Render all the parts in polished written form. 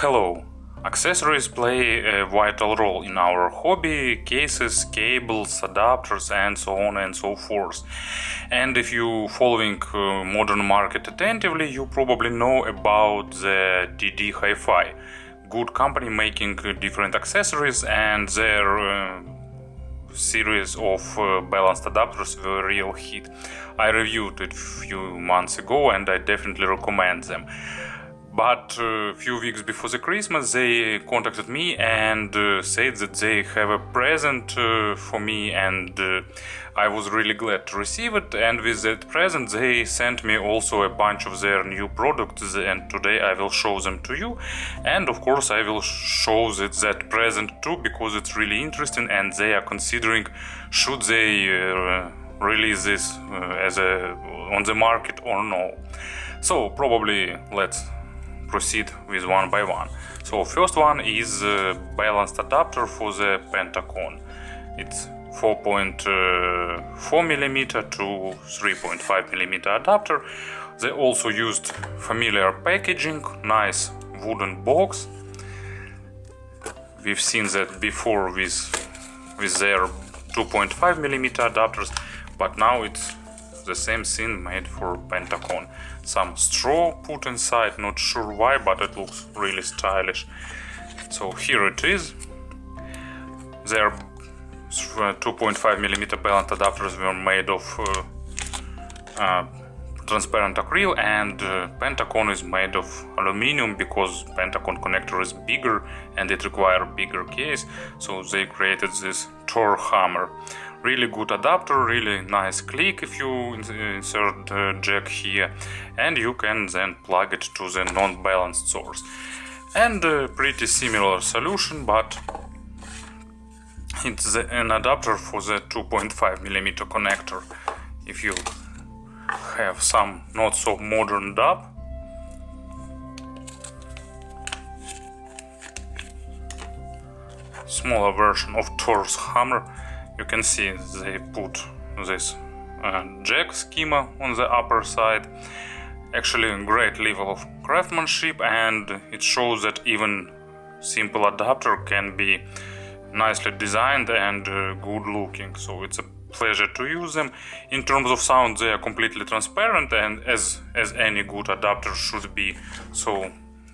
Hello! Accessories play a vital role in our hobby: cases, cables, adapters, and so on and so forth. And if you following modern market attentively, you probably know about the DD HiFi, good company making different accessories, and their series of balanced adapters were a real hit. I reviewed it a few months ago and I definitely recommend them. But a few weeks before the Christmas they contacted me and said that they have a present for me, and I was really glad to receive it. And with that present they sent me also a bunch of their new products, and today I will show them to you. And of course I will show that present too, because it's really interesting and they are considering should they release this on the market or no. So probably let's proceed with one by one. So first one is a balanced adapter for the Pentacon. It's 4.4mm to 3.5mm adapter. They also used familiar packaging, nice wooden box. We've seen that before with their 2.5mm adapters, but now it's the same thing made for Pentacon. Some straw put inside, not sure why, but it looks really stylish. So here it is. Their 2.5mm balanced adapters were made of transparent acrylic, and Pentacon is made of aluminum because Pentacon connector is bigger and it requires bigger case, so they created this Tor hammer. Really good adapter, really nice click if you insert the jack here, and you can then plug it to the non-balanced source. And a pretty similar solution, but it's an adapter for the 2.5mm connector. If you have some not so modern DAB, smaller version of Thor's hammer, you can see they put this jack schema on the upper side. Actually a great level of craftsmanship, and it shows that even simple adapter can be nicely designed and good looking, so it's a pleasure to use them. In terms of sound they are completely transparent, and as any good adapter should be, so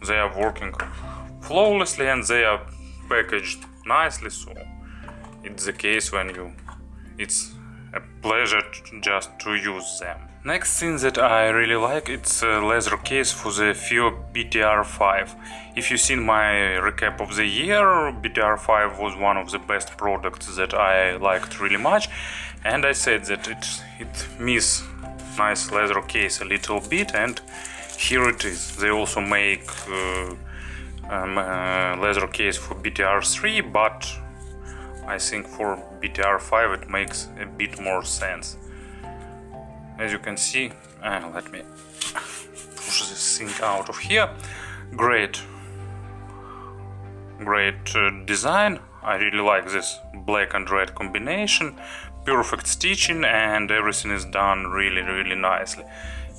they are working flawlessly and they are packaged nicely, so it's the case when it's a pleasure just to use them. Next thing that I really like, it's a leather case for the FIO BTR5. If you've seen my recap of the year, BTR5 was one of the best products that I liked really much, and I said that it miss nice leather case a little bit, and here it is. They also make leather case for BTR3, but I think for BTR5 it makes a bit more sense. As you can see, let me push this thing out of here. Great design. I really like this black and red combination. Perfect stitching, and everything is done really nicely.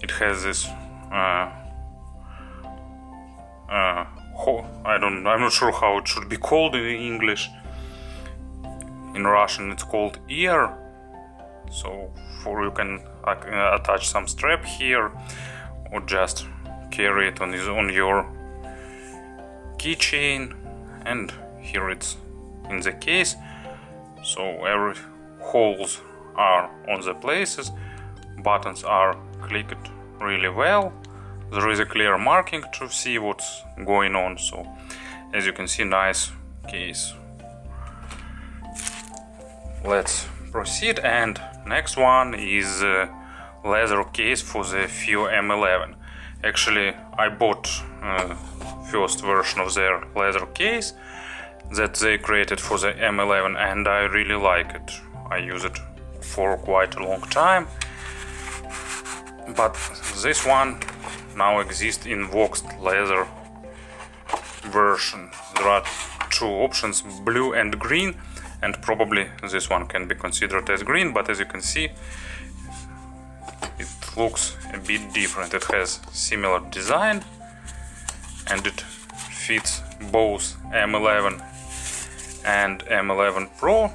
It has this I'm not sure how it should be called in English. In Russian it's called ear. So you can attach some strap here or just carry it on your keychain, and here it's in the case. So every holes are on the places, buttons are clicked really well. There is a clear marking to see what's going on, so as you can see, nice case. Let's proceed, and next one is a leather case for the FIO M11. Actually I bought first version of their leather case that they created for the M11, and I really like it. I use it for quite a long time, but this one now exists in waxed leather version. There are two options, blue and green, and probably this one can be considered as green, but as you can see it looks a bit different. It has similar design and it fits both M11 and M11 Pro.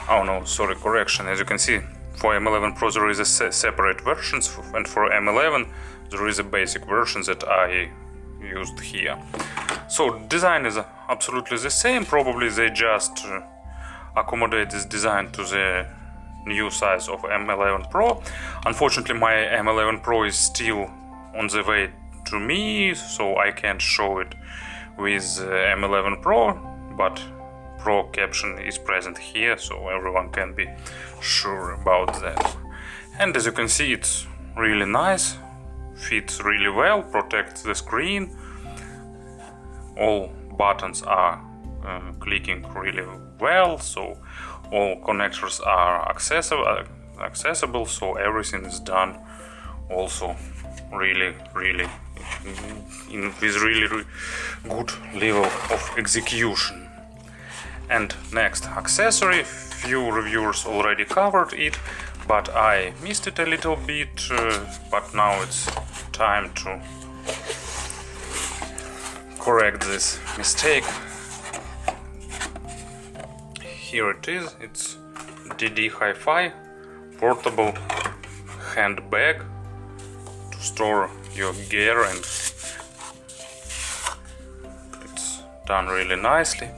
Oh no, sorry, correction. As you can see, for M11 Pro there is a separate versions, and for M11 there is a basic version that I used here. So design is absolutely the same. Probably they just accommodate this design to the new size of M11 Pro. Unfortunately, my M11 Pro is still on the way to me, so I can't show it with M11 Pro, but Pro caption is present here, so everyone can be sure about that. And as you can see, it's really nice, fits really well, protects the screen. All buttons are clicking really well, so all connectors are accessible, so everything is done also really with really good level of execution. And next, accessory. Few reviewers already covered it, but I missed it a little bit, but now it's time to correct this mistake. Here it is. It's DD HiFi portable handbag to store your gear, and it's done really nicely.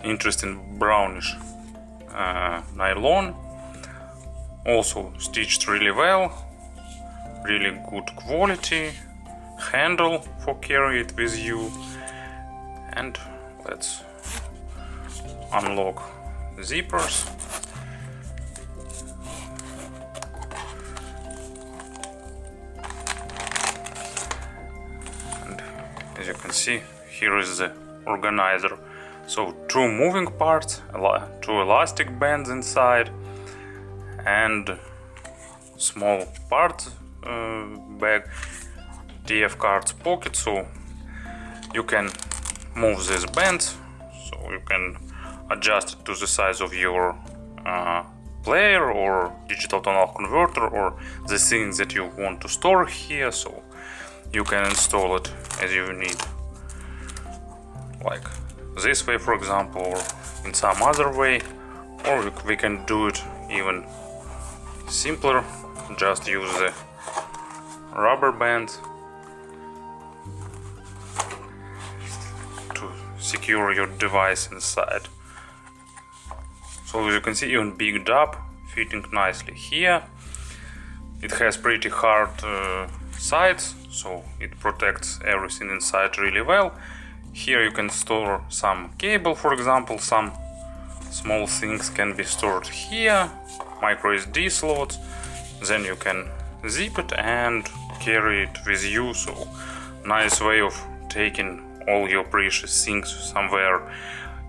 Interesting brownish nylon, also stitched really well, really good quality, handle for carry it with you. And let's unlock zippers. And as you can see, here is the organizer. So two moving parts, two elastic bands inside, and small part bag, TF cards pocket, so you can move these bands, so you can adjust it to the size of your player or digital tonal converter or the things that you want to store here, so you can install it as you need, like this way, for example, or in some other way, or we can do it even simpler. Just use the rubber band to secure your device inside. So as you can see, even bigged up, fitting nicely here. It has pretty hard sides, so it protects everything inside really well. Here you can store some cable, for example, some small things can be stored here, micro SD slots, then you can zip it and carry it with you, so nice way of taking all your precious things somewhere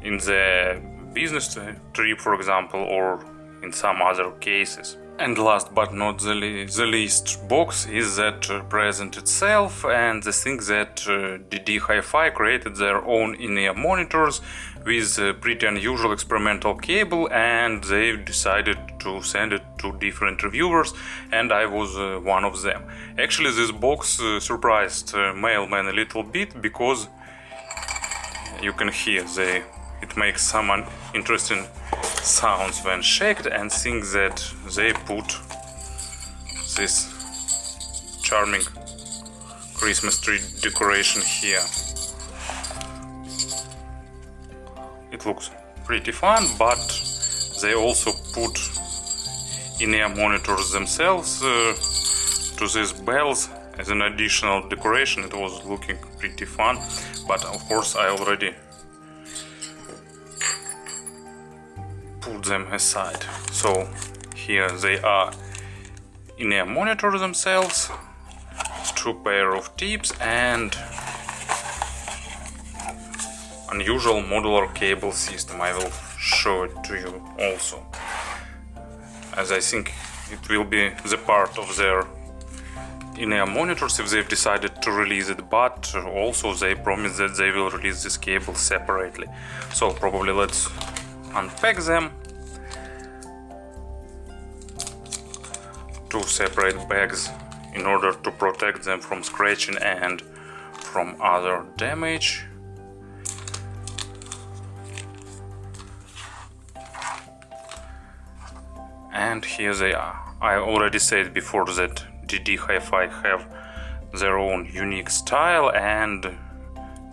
in the business trip, for example, or in some other cases. And last but not the least box is that present itself, and the thing that DD HiFi created their own in-ear monitors with a pretty unusual experimental cable, and they decided to send it to different reviewers, and I was one of them. Actually, this box surprised Mailman a little bit, because you can hear it makes some interesting sounds when shaken, and think that they put this charming Christmas tree decoration here. It looks pretty fun, but they also put in-ear monitors themselves to these bells as an additional decoration. It was looking pretty fun, but of course I already put them aside. So here they are, in-ear monitor themselves, two pair of tips, and unusual modular cable system. I will show it to you also, as I think it will be the part of their in-ear monitors if they've decided to release it, but also they promise that they will release this cable separately. So probably let's unpack them. Two separate bags in order to protect them from scratching and from other damage. And here they are. I already said before that DD HiFi have their own unique style, and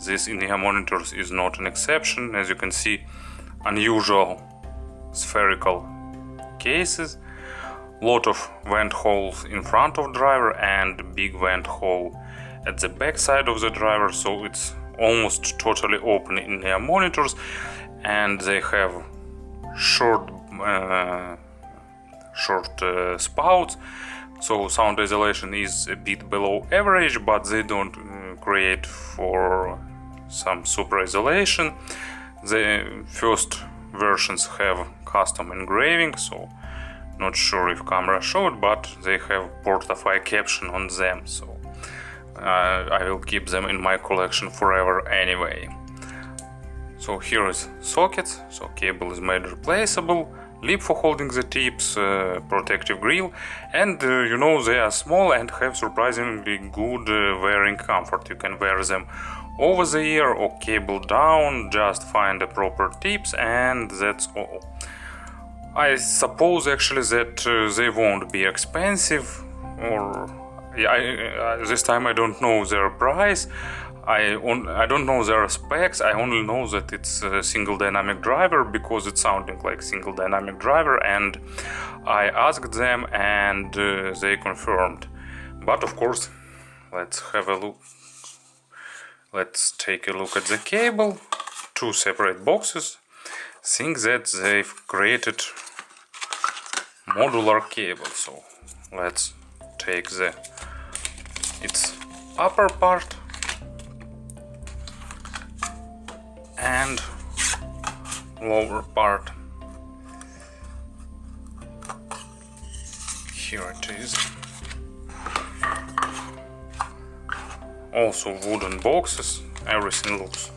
this in-ear monitors is not an exception. As you can see, unusual spherical cases, lot of vent holes in front of driver and big vent hole at the back side of the driver, so it's almost totally open in-ear monitors, and they have short spouts, so sound isolation is a bit below average, but they don't create for some super isolation. The first versions have custom engraving, so not sure if camera showed, but they have Porta.Fi caption on them, so I will keep them in my collection forever anyway. So here is sockets, so cable is made replaceable, lip for holding the tips, protective grill, and you know, they are small and have surprisingly good wearing comfort. You can wear them over the ear or cable down, just find the proper tips, and that's all. I suppose actually that they won't be expensive, or this time I don't know their price. I don't know their specs. I only know that it's a single dynamic driver because it's sounding like single dynamic driver, and I asked them and they confirmed. But of course, let's have a look. Let's take a look at the cable. Two separate boxes. Think that they've created modular cable. So let's take its upper part and lower part. Here it is. Also wooden boxes. Everything looks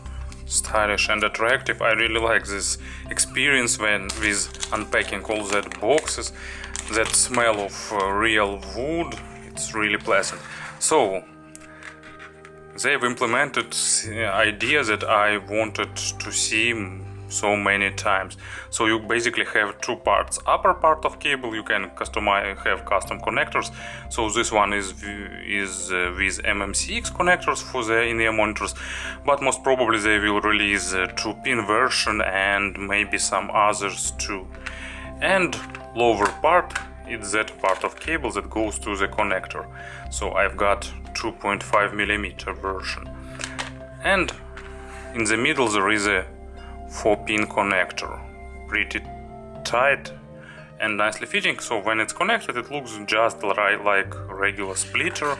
stylish and attractive. I really like this experience with unpacking all that boxes. That smell of real wood, it's really pleasant. So they've implemented idea that I wanted to see so many times. So you basically have two parts. Upper part of cable you can customize, have custom connectors. So this one is with MMCX connectors for the in-ear monitors, but most probably they will release a 2-pin version and maybe some others too. And lower part, it's that part of cable that goes to the connector. So I've got 2.5mm version, and in the middle there is a 4-pin connector, pretty tight and nicely fitting. So when it's connected it looks just like regular splitter,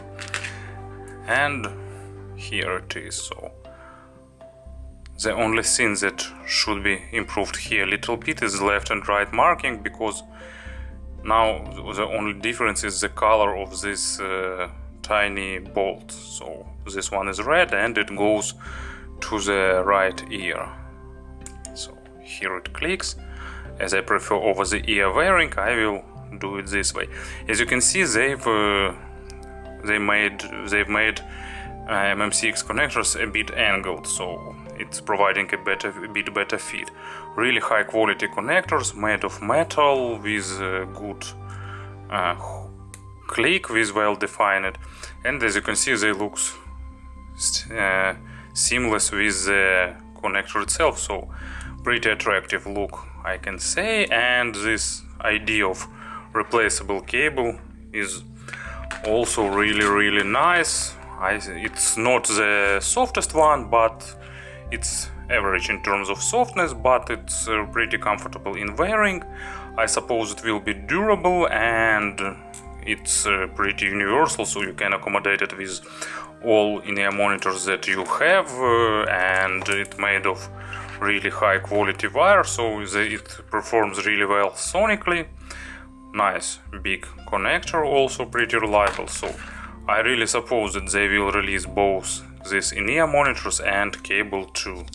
and here it is. So the only thing that should be improved here a little bit is left and right marking, because now the only difference is the color of this tiny bolt. So this one is red and it goes to the right ear. So here it clicks. As I prefer over the ear wearing, I will do it this way. As you can see, they've made MMCX connectors a bit angled, so it's providing a bit better fit. Really high quality connectors made of metal with good click, with well defined, and as you can see they look seamless with the connector itself, so pretty attractive look, I can say. And this idea of replaceable cable is also really nice. It's not the softest one, but it's average in terms of softness, but it's pretty comfortable in wearing. I suppose it will be durable, and it's pretty universal, so you can accommodate it with all in-ear monitors that you have, and it's made of really high quality wire, so it performs really well sonically. Nice big connector, also pretty reliable. So I really suppose that they will release both this in-ear monitors and cable too.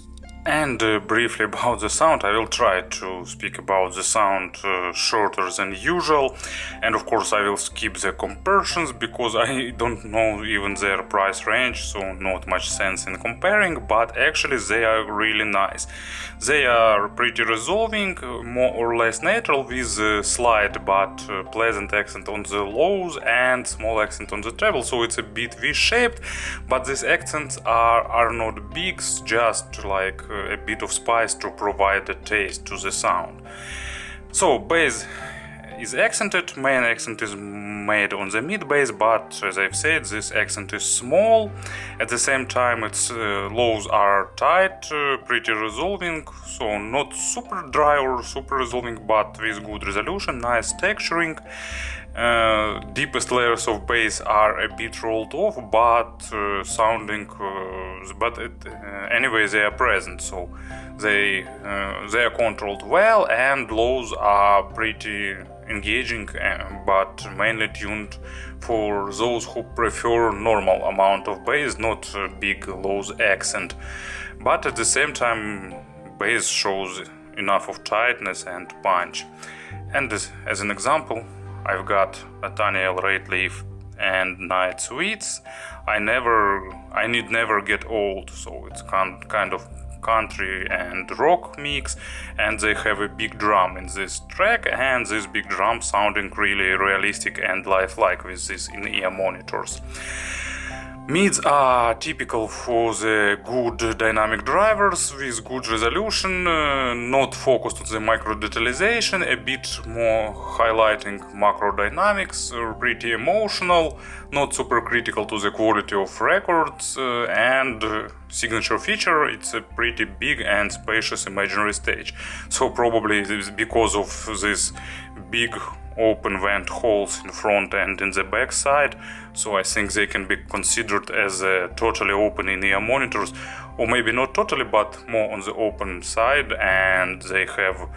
And briefly about the sound, I will try to speak about the sound shorter than usual, and of course I will skip the comparisons because I don't know even their price range, so not much sense in comparing, but actually they are really nice. They are pretty resolving, more or less natural, with a slight but pleasant accent on the lows and small accent on the treble, so it's a bit V-shaped, but these accents are not big, just like a bit of spice to provide a taste to the sound. So bass is accented, main accent is made on the mid bass, but as I've said, this accent is small. At the same time, its lows are tight, pretty resolving, so not super dry or super resolving, but with good resolution, nice texturing. Deepest layers of bass are a bit rolled off, but sounding, anyway they are present, so they are controlled well, and lows are pretty engaging, but mainly tuned for those who prefer normal amount of bass, not big lows accent. But at the same time, bass shows enough of tightness and punch. And as an example, I've got Nathaniel Rateliff and Night Sweets. I need never get old, so it's kind of country and rock mix, and they have a big drum in this track, and this big drum sounding really realistic and lifelike with these in-ear monitors. Mids are typical for the good dynamic drivers with good resolution, not focused on the micro detalization, a bit more highlighting macro dynamics, pretty emotional, not super critical to the quality of records, and signature feature, it's a pretty big and spacious imaginary stage. So probably it's because of this big open vent holes in front and in the back side, so I think they can be considered as totally open in-ear monitors, or maybe not totally, but more on the open side, and they have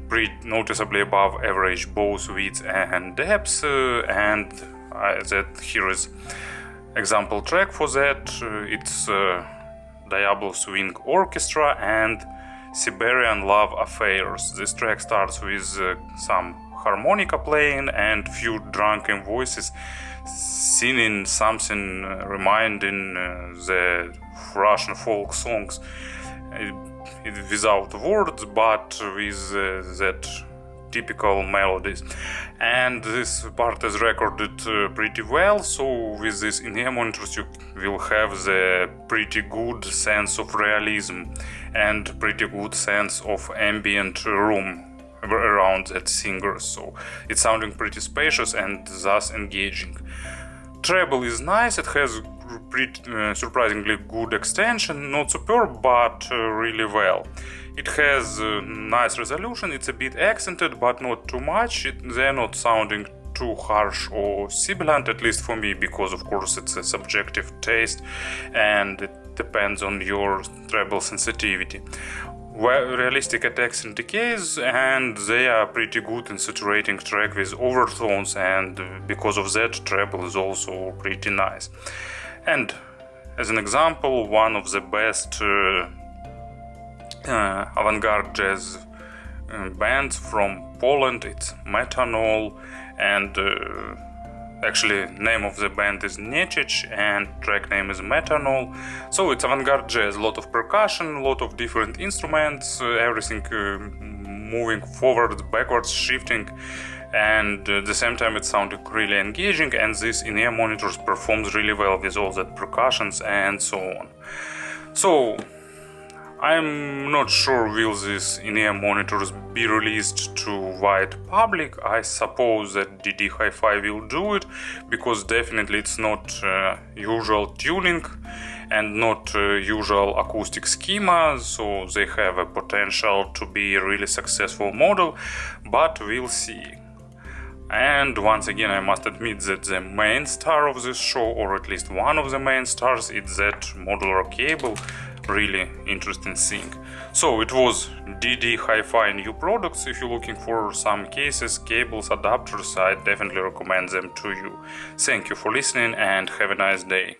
pretty noticeably above average both width and depth, and that here is example track for that. It's Diablo Swing Orchestra and Siberian Love Affairs. This track starts with some harmonica playing and few drunken voices singing something reminding the Russian folk songs without words, but with that typical melodies. And this part is recorded pretty well, so with this in-ear monitors you will have the pretty good sense of realism and pretty good sense of ambient room around that singer, so it's sounding pretty spacious and thus engaging. Treble is nice, it has pretty surprisingly good extension, not superb, but really well. It has nice resolution, it's a bit accented but not too much, they're not sounding too harsh or sibilant, at least for me, because of course it's a subjective taste and it depends on your treble sensitivity. Realistic attacks and decays, and they are pretty good in saturating track with overtones, and because of that treble is also pretty nice. And as an example, one of the best avant-garde jazz bands from Poland, it's Metanol, and actually name of the band is Niecieć and track name is Metanol. So it's avant-garde jazz, a lot of percussion, a lot of different instruments, everything moving forward, backwards, shifting, and at the same time it's sounding really engaging, and this in-ear monitors performs really well with all that percussions and so on. So I'm not sure will these in-ear monitors be released to wide public. I suppose that DD HiFi will do it, because definitely it's not usual tuning and not usual acoustic schema, so they have a potential to be a really successful model, but we'll see. And once again, I must admit that the main star of this show, or at least one of the main stars, is that modular cable. Really interesting thing. So it was DD HiFi new products. If you're looking for some cases, cables, adapters, I definitely recommend them to you. Thank you for listening and have a nice day.